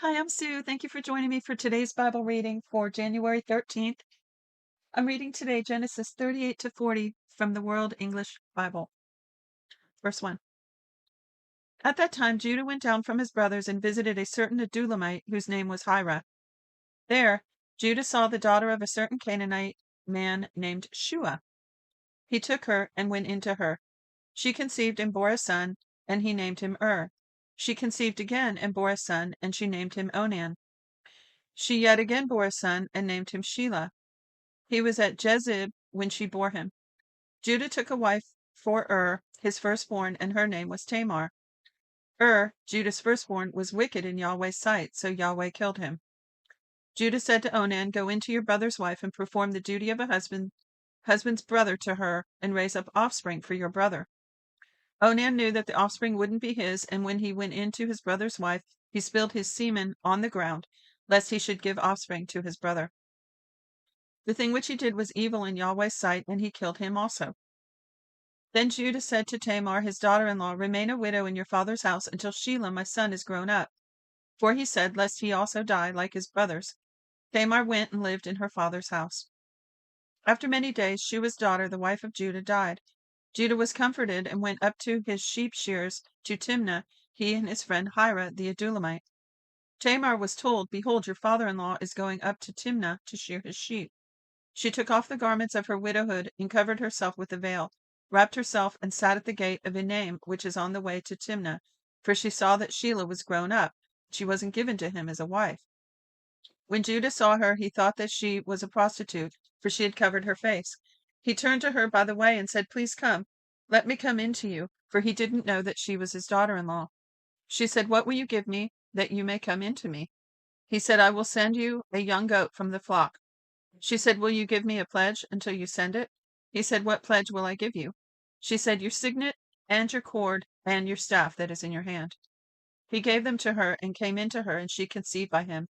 Hi, I'm Sue. Thank you for joining me for today's Bible reading for January 13th. I'm reading today Genesis 38 to 40 from the World English Bible. Verse 1. At that time, Judah went down from his brothers and visited a certain Adulamite whose name was Hira. There, Judah saw the daughter of a certain Canaanite man named Shua. He took her and went into her. She conceived and bore a son, and he named him She conceived again and bore a son, and she named him Onan. She yet again bore a son, and named him Shelah. He was at Jezib when she bore him. Judah took a wife for his firstborn, and her name was Tamar. Judah's firstborn, was wicked in Yahweh's sight, so Yahweh killed him. Judah said to Onan, "Go into your brother's wife and perform the duty of a husband's brother to her, and raise up offspring for your brother." Onan knew that the offspring wouldn't be his, and when he went in to his brother's wife, he spilled his semen on the ground, lest he should give offspring to his brother. The thing which he did was evil in Yahweh's sight, and he killed him also. Then Judah said to Tamar, his daughter-in-law, "Remain a widow in your father's house until Shelah my son is grown up." For he said, lest he also die like his brothers. Tamar went and lived in her father's house. After many days, Shua's daughter, the wife of Judah, died. Judah was comforted and went up to his sheep shears to Timnah, he and his friend Hira the Adulamite. Tamar was told, "Behold, your father-in-law is going up to Timnah to shear his sheep." She took off the garments of her widowhood and covered herself with a veil, wrapped herself, and sat at the gate of Enaim, which is on the way to Timnah, for she saw that Shelah was grown up. She wasn't given to him as a wife. When Judah saw her, he thought that she was a prostitute, for she had covered her face. He turned to her by the way and said, "Please come. Let me come in to you," for he didn't know that she was his daughter-in-law. She said, "What will you give me that you may come in to me?" He said, "I will send you a young goat from the flock." She said, "Will you give me a pledge until you send it?" He said, "What pledge will I give you?" She said, "Your signet and your cord and your staff that is in your hand." He gave them to her and came in to her, and she conceived by him.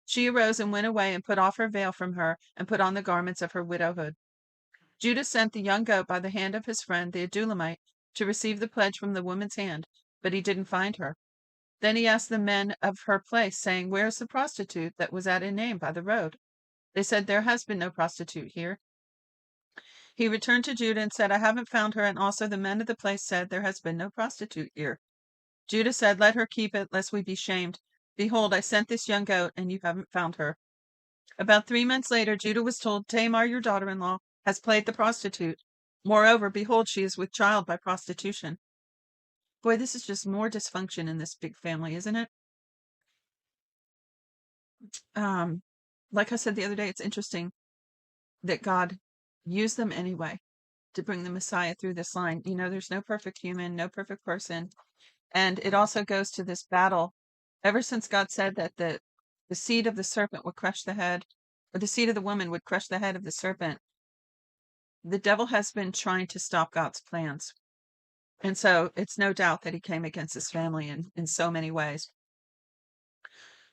She arose and went away and put off her veil from her and put on the garments of her widowhood. Judah sent the young goat by the hand of his friend the Adulamite to receive the pledge from the woman's hand, but he didn't find her. Then he asked the men of her place, saying, "Where is the prostitute that was at Enaim by the road?" They said, "There has been no prostitute here." He returned to Judah and said, "I haven't found her," and also the men of the place said, "There has been no prostitute here." Judah said, "Let her keep it, lest we be shamed. Behold, I sent this young goat, and you haven't found her." About 3 months later, Judah was told, "Tamar, your daughter-in-law, has played the prostitute. Moreover, behold, she is with child by prostitution." Boy, this is just more dysfunction in this big family, isn't it? Like I said the other day, it's interesting that God used them anyway to bring the Messiah through this line. There's no perfect human, no perfect person. And it also goes to this battle. Ever since God said that the seed of the serpent would crush the head, or the seed of the woman would crush the head of the serpent, the devil has been trying to stop God's plans. And so it's no doubt that he came against his family in so many ways.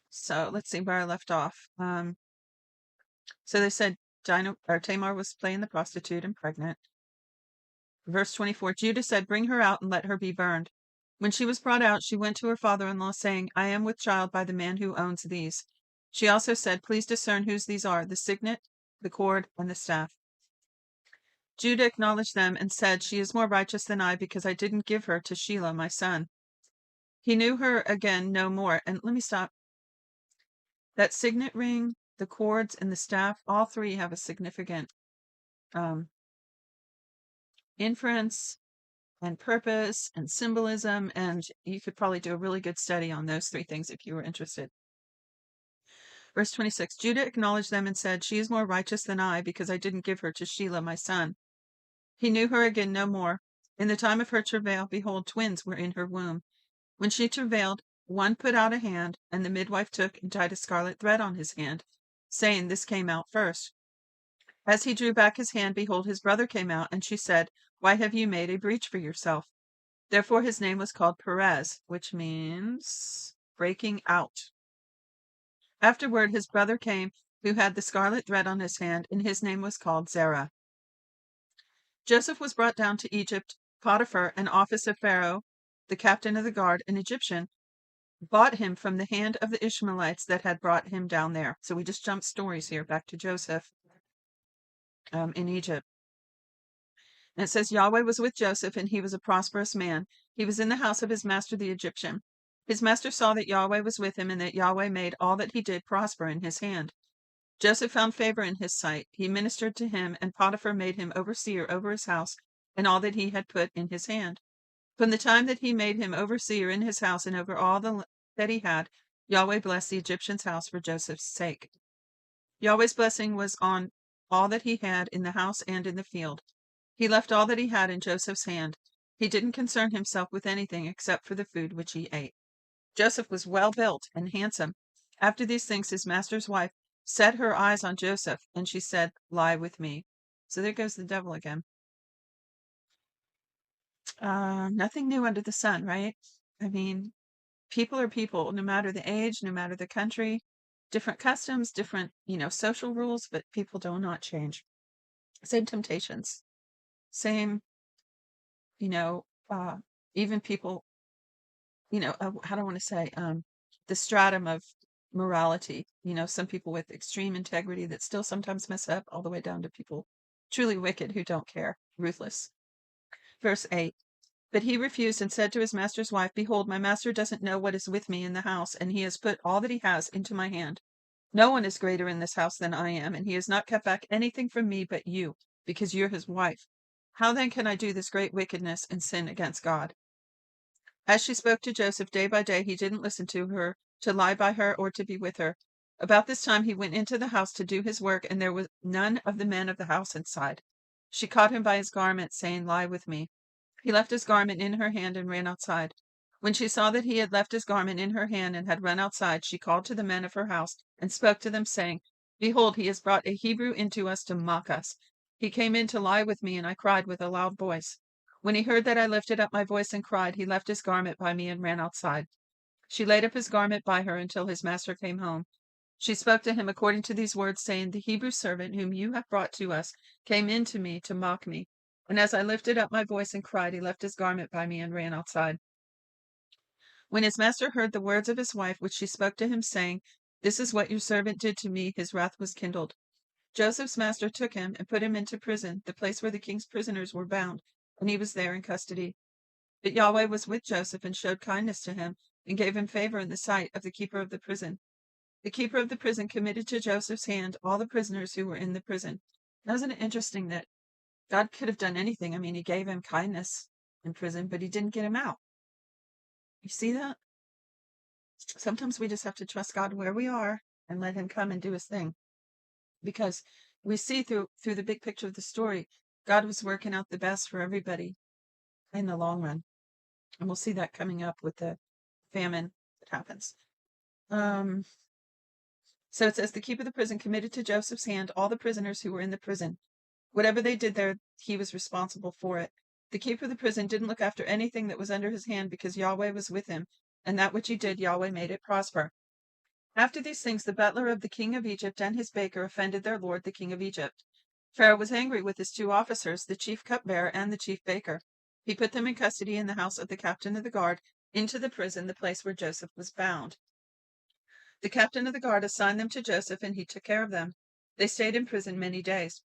So let's see where I left off. So they said Tamar was playing the prostitute and pregnant. Verse 24, Judah said, "Bring her out and let her be burned." When she was brought out, she went to her father-in-law, saying, "I am with child by the man who owns these." She also said, "Please discern whose these are, the signet, the cord, and the staff." Judah acknowledged them and said, "She is more righteous than I, because I didn't give her to Shelah, my son." He knew her again no more. And let me stop. That signet ring, the cords, and the staff, all three have a significant inference and purpose and symbolism, and you could probably do a really good study on those three things if you were interested. Verse 26, Judah acknowledged them and said, "She is more righteous than I, because I didn't give her to Shelah, my son." He knew her again no more. In the time of her travail, behold, twins were in her womb. When she travailed, one put out a hand, and the midwife took and tied a scarlet thread on his hand, saying, "This came out first." As he drew back his hand, behold, his brother came out, and she said, "Why have you made a breach for yourself?" Therefore his name was called Perez, which means breaking out. Afterward his brother came, who had the scarlet thread on his hand, and his name was called Zerah. Joseph was brought down to Egypt. Potiphar, an officer of Pharaoh, the captain of the guard, an Egyptian, bought him from the hand of the Ishmaelites that had brought him down there. So we just jumped stories here back to Joseph in Egypt. And it says Yahweh was with Joseph, and he was a prosperous man. He was in the house of his master the Egyptian. His master saw that Yahweh was with him, and that Yahweh made all that he did prosper in his hand. Joseph found favor in his sight. He ministered to him, and Potiphar made him overseer over his house and all that he had put in his hand. From the time that he made him overseer in his house and over all that he had, Yahweh blessed the Egyptian's house for Joseph's sake. Yahweh's blessing was on all that he had in the house and in the field. He left all that he had in Joseph's hand. He didn't concern himself with anything except for the food which he ate. Joseph was well built and handsome. After these things, his master's wife set her eyes on Joseph, and she said, "Lie with me." So there goes the devil again. Nothing new under the sun, right? I mean, people are people, no matter the age, no matter the country, different customs, different, social rules, but people do not change. Same temptations, same, you know, uh, even people, how do I want to say, the stratum of morality, some people with extreme integrity that still sometimes mess up, all the way down to people truly wicked who don't care, ruthless. Verse 8. But he refused and said to his master's wife, "Behold, my master doesn't know what is with me in the house, and he has put all that he has into my hand. No one is greater in this house than I am, and he has not kept back anything from me but you, because you're his wife. How then can I do this great wickedness and sin against God?" As she spoke to Joseph day by day, he didn't listen to her, to lie by her, or to be with her. About this time he went into the house to do his work, and there was none of the men of the house inside. She caught him by his garment, saying, "Lie with me." He left his garment in her hand and ran outside. When she saw that he had left his garment in her hand and had run outside, she called to the men of her house and spoke to them, saying, "Behold, he has brought a Hebrew into us to mock us. He came in to lie with me, and I cried with a loud voice. When he heard that I lifted up my voice and cried, he left his garment by me and ran outside." She laid up his garment by her until his master came home. She spoke to him according to these words, saying, "The Hebrew servant whom you have brought to us came in to me to mock me. And as I lifted up my voice and cried, he left his garment by me and ran outside." When his master heard the words of his wife, which she spoke to him, saying, "This is what your servant did to me," his wrath was kindled. Joseph's master took him and put him into prison, the place where the king's prisoners were bound, and he was there in custody. But Yahweh was with Joseph and showed kindness to him and gave him favor in the sight of the keeper of the prison. The keeper of the prison committed to Joseph's hand all the prisoners who were in the prison. Now, isn't it interesting that God could have done anything? I mean, he gave him kindness in prison, but he didn't get him out. You see that? Sometimes we just have to trust God where we are and let him come and do his thing. Because we see through the big picture of the story, God was working out the best for everybody in the long run. And we'll see that coming up with the famine that happens. So it says, the keeper of the prison committed to Joseph's hand all the prisoners who were in the prison. Whatever they did there, he was responsible for it. The keeper of the prison didn't look after anything that was under his hand, because Yahweh was with him, and that which he did, Yahweh made it prosper. After these things, the butler of the king of Egypt and his baker offended their lord, the king of Egypt. Pharaoh was angry with his two officers, the chief cupbearer and the chief baker. He put them in custody in the house of the captain of the guard, into the prison, the place where Joseph was bound. The captain of the guard assigned them to Joseph, and he took care of them. They stayed in prison many days.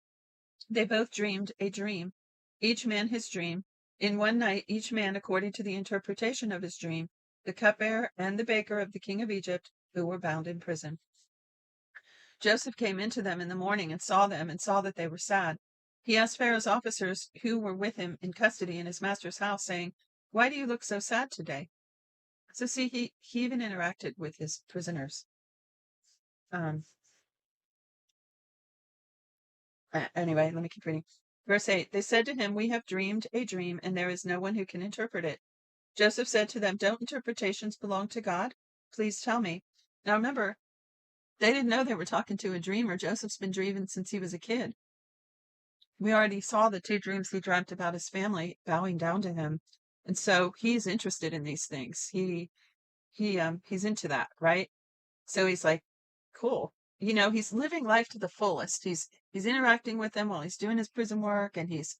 They both dreamed a dream, each man his dream. In one night, each man according to the interpretation of his dream, the cupbearer and the baker of the king of Egypt, who were bound in prison. Joseph came into them in the morning and saw them, and saw that they were sad. He asked Pharaoh's officers who were with him in custody in his master's house, saying, "Why do you look so sad today?" So see, he even interacted with his prisoners. Anyway, let me keep reading. Verse 8, they said to him, "We have dreamed a dream, and there is no one who can interpret it." Joseph said to them, "Don't interpretations belong to God? Please tell me." Now remember, they didn't know they were talking to a dreamer. Joseph's been dreaming since he was a kid. We already saw the two dreams he dreamt about his family bowing down to him. And so he's interested in these things. He's into that, right? So he's like, cool. He's living life to the fullest. He's interacting with them while he's doing his prison work, and he's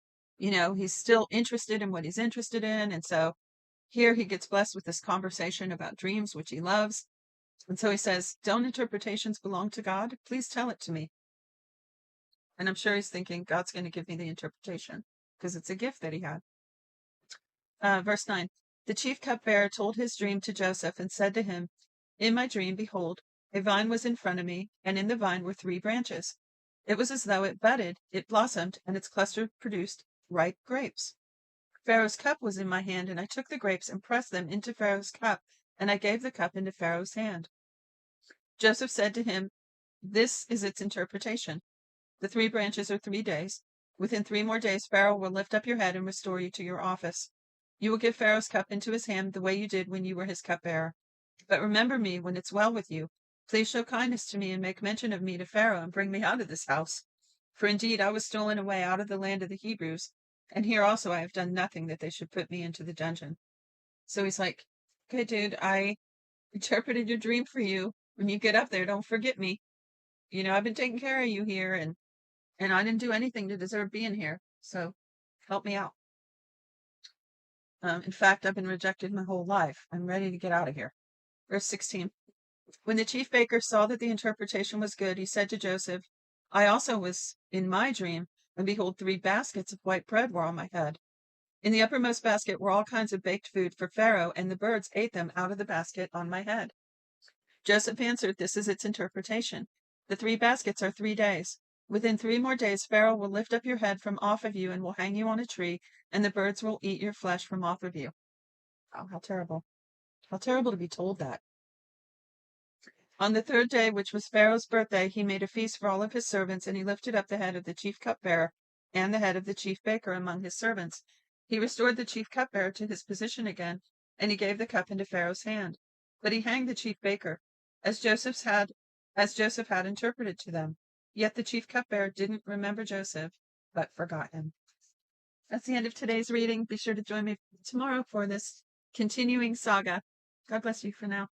still interested in what he's interested in. And so Here he gets blessed with this conversation about dreams, which he loves. And so he says, don't interpretations belong to God? Please tell it to me. And I'm sure he's thinking God's going to give me the interpretation because it's a gift that he had. Verse 9, the chief cupbearer told his dream to Joseph and said to him, in my dream, behold, a vine was in front of me, and in the vine were 3 branches. It was as though it budded, it blossomed, and its cluster produced ripe grapes. Pharaoh's cup was in my hand, and I took the grapes and pressed them into Pharaoh's cup, and I gave the cup into Pharaoh's hand. Joseph said to him, this is its interpretation. The 3 branches are 3 days. Within 3 more days, Pharaoh will lift up your head and restore you to your office. You will give Pharaoh's cup into his hand the way you did when you were his cupbearer. But remember me when it's well with you. Please show kindness to me and make mention of me to Pharaoh and bring me out of this house. For indeed I was stolen away out of the land of the Hebrews, and here also I have done nothing that they should put me into the dungeon. So he's like, okay, dude, I interpreted your dream for you. When you get up there, don't forget me. You know, I've been taking care of you here, and I didn't do anything to deserve being here. So help me out. In fact, I've been rejected my whole life. I'm ready to get out of here. Verse 16. When the chief baker saw that the interpretation was good, he said to Joseph, I also was in my dream, and behold, 3 baskets of white bread were on my head. In the uppermost basket were all kinds of baked food for Pharaoh, and the birds ate them out of the basket on my head. Joseph answered, this is its interpretation. The 3 baskets are 3 days. Within 3 more days, Pharaoh will lift up your head from off of you and will hang you on a tree, and the birds will eat your flesh from off of you. Oh, how terrible. How terrible to be told that. On the 3rd day, which was Pharaoh's birthday, he made a feast for all of his servants, and he lifted up the head of the chief cupbearer and the head of the chief baker among his servants. He restored the chief cupbearer to his position again, and he gave the cup into Pharaoh's hand. But he hanged the chief baker, as Joseph had interpreted to them. Yet the chief cupbearer didn't remember Joseph, but forgot him. That's the end of today's reading. Be sure to join me tomorrow for this continuing saga. God bless you for now.